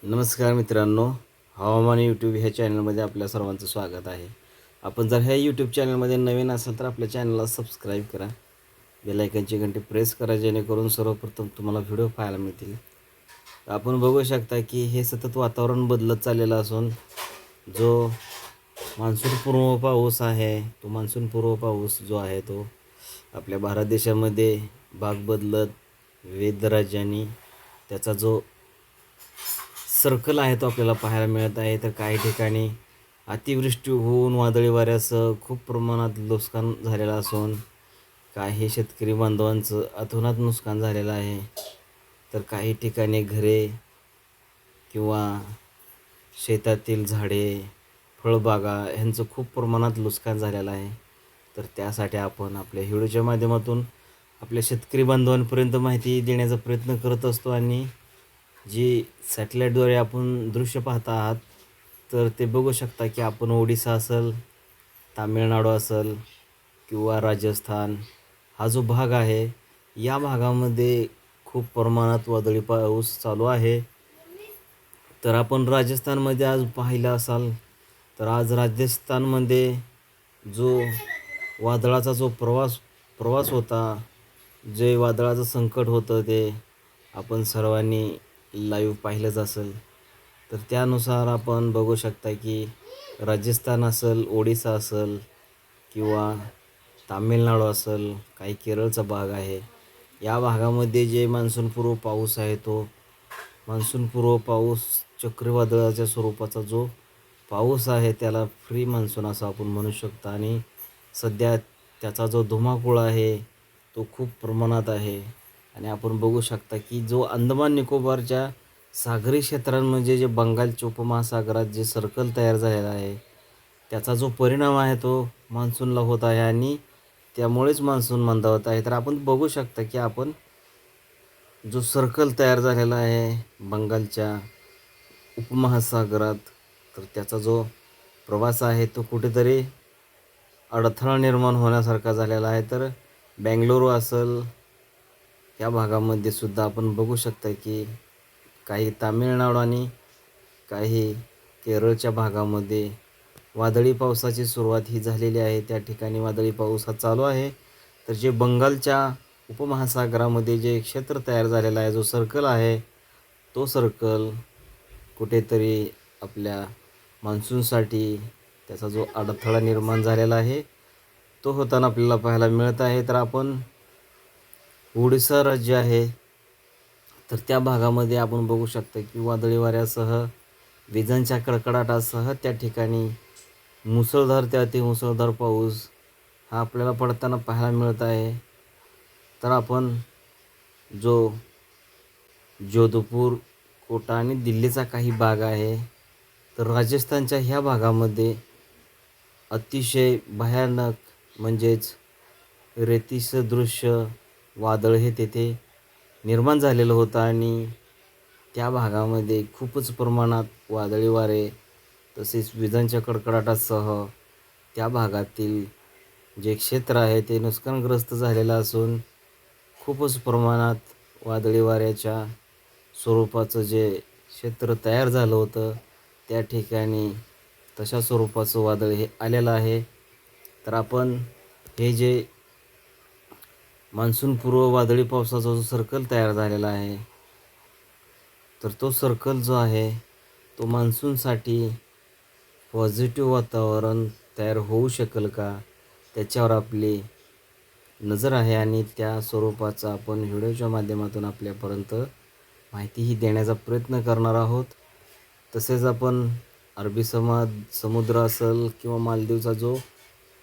नमस्कार मित्रांनो, हवामान यूट्यूब ह्या चॅनलमध्ये आपल्या सर्वांचं स्वागत आहे. आपण जर ह्या यूट्यूब चॅनलमध्ये नवीन असाल तर आपल्या चॅनलला सबस्क्राईब करा, बेल आयकॉनची घंटी प्रेस करा, जेणेकरून सर्वप्रथम तुम्हाला व्हिडिओ पाहायला मिळतील. आपण बघू शकता की हे सतत वातावरण बदलत चाललेलं असून जो मान्सूनपूर्व पाऊस आहे, तो मान्सूनपूर्व पाऊस जो आहे तो आपल्या भारत देशामध्ये भाग बदलत विविध राज्यांनी त्याचा जो सर्कल आहे तो आपल्याला पाहायला मिळत आहे. तर काही ठिकाणी अतिवृष्टी होऊन वादळी वाऱ्यासह खूप प्रमाणात नुकसान झालेलं असून काही शेतकरी बांधवांचं अतोनात नुकसान झालेलं आहे. तर काही ठिकाणी घरे किंवा शेतातील झाडे, फळबागा ह्यांचं खूप प्रमाणात नुकसान झालेलं आहे. तर त्यासाठी आपण आपल्या व्हिडिओच्या माध्यमातून आपल्या शेतकरी बांधवांपर्यंत माहिती देण्याचा प्रयत्न करत असतो आणि जी सॅटेलाईटद्वारे आपण दृश्य पाहत आहात तर ते बघू शकता की आपण ओडिसा असेल, तामिळनाडू असेल किंवा राजस्थान हा जो भाग आहे, या भागामध्ये खूप प्रमाणात वादळी पाऊस चालू आहे. तर आपण राजस्थानमध्ये आज पाहिलं असाल तर आज राजस्थानमध्ये जो वादळाचा जो प्रवास होता, जे वादळाचं संकट होतं ते आपण सर्वांनी लाईव्ह पाहिलंच असेल. तर त्यानुसार आपण बघू शकता की राजस्थान असेल, ओडिसा असेल किंवा तामिळनाडू असेल, काही केरळचा भाग आहे, या भागामध्ये जे मान्सूनपूर्व पाऊस आहे तो मान्सूनपूर्व पाऊस चक्रीवादळाच्या स्वरूपाचा जो पाऊस आहे त्याला प्री मान्सून असं आपण म्हणू शकतो. आणि सध्या त्याचा जो धुमाकूळ आहे तो खूप प्रमाणात आहे. आणि आपण बघू शकता की जो अंदमान निकोबारच्या सागरी क्षेत्रांमध्ये जे बंगालच्या उपमहासागरात जे सर्कल तयार झालेला आहे त्याचा जो परिणाम आहे तो मान्सूनला होत आहे आणि त्यामुळेच मान्सून मंदावत आहे. तर आपण बघू शकता की आपण जो सर्कल तयार झालेला आहे बंगालच्या उपमहासागरात, तर त्याचा जो प्रवास आहे तो कुठेतरी अडथळा निर्माण होण्यासारखा झालेला आहे. तर बेंगळुरू असेल या भागामध्ये सुद्धा आपण बघू शकता की काही तामिळनाडू आणि काही केरळच्या भागामध्ये वादळी पावसाची सुरुवात ही झालेली आहे. त्या ठिकाणी वादळी पाऊस हा चालू आहे. तर जे बंगालच्या उपमहासागरामध्ये जे क्षेत्र तयार झालेला आहे, जो सर्कल आहे, तो सर्कल कुठेतरी आपल्या मान्सूनसाठी त्याचा जो अडथळा निर्माण झालेला आहे तो होताना आपल्याला पाहायला मिळत आहे. तर आपण ओडिसा राज्य आहे तर त्या भागामध्ये आपण बघू शकता की वादळी वाऱ्यासह विजांच्या कडकडाटासह त्या ठिकाणी मुसळधार ते अतिमुसळधार पाऊस हा आपल्याला पडताना पाहायला मिळत आहे. तर आपण जो जोधपूर, कोटा आणि दिल्लीचा काही भाग आहे, तर राजस्थानच्या ह्या भागामध्ये अतिशय भयानक म्हणजेच रेतीसदृश्य वादळ हे तेथे निर्माण झालेलं होतं आणि त्या भागामध्ये खूपच प्रमाणात वादळी वारे तसेच विजांच्या कडकडाटासह त्या भागातील जे क्षेत्र आहे ते नुकसानग्रस्त झालेलं असून खूपच प्रमाणात वादळी वाऱ्याच्या स्वरूपाचं जे क्षेत्र तयार झालं होतं त्या ठिकाणी तशा स्वरूपाचं वादळ हे आलेलं आहे. तर आपण हे जे मान्सूनपूर्व वादळी पावसाचा जो सर्कल तयार झालेला आहे, तर तो सर्कल जो आहे तो मान्सूनसाठी पॉझिटिव्ह वातावरण तयार होऊ शकेल का, त्याच्यावर आपली नजर आहे आणि त्या स्वरूपाचा आपण व्हिडिओच्या माध्यमातून आपल्यापर्यंत माहितीही देण्याचा प्रयत्न करणार आहोत. तसेच आपण अरबी समुद्र असेल किंवा मालदीवचा जो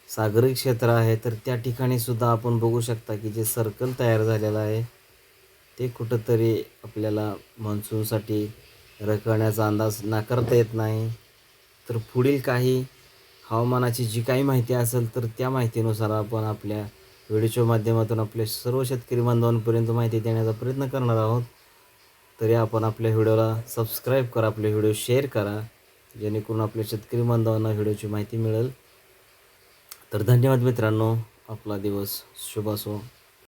सागरी क्षेत्र आहे तर त्या ठिकाणीसुद्धा आपण बघू शकता की जे सर्कल तयार झालेलं आहे ते कुठंतरी आपल्याला मान्सूनसाठी रखडण्याचा अंदाज नाकारता येत नाही. तर पुढील काही हवामानाची जी काही माहिती असेल तर त्या माहितीनुसार आपण आपल्या व्हिडिओच्या माध्यमातून आपल्या सर्व शेतकरी बांधवांपर्यंत माहिती देण्याचा प्रयत्न करणार आहोत. तरी आपण आपल्या व्हिडिओला सबस्क्राईब करा, आपले व्हिडिओ शेअर करा, जेणेकरून आपल्या शेतकरी बांधवांना व्हिडिओची माहिती मिळेल. तर धन्यवाद मित्रांनो, आपला दिवस शुभ असो.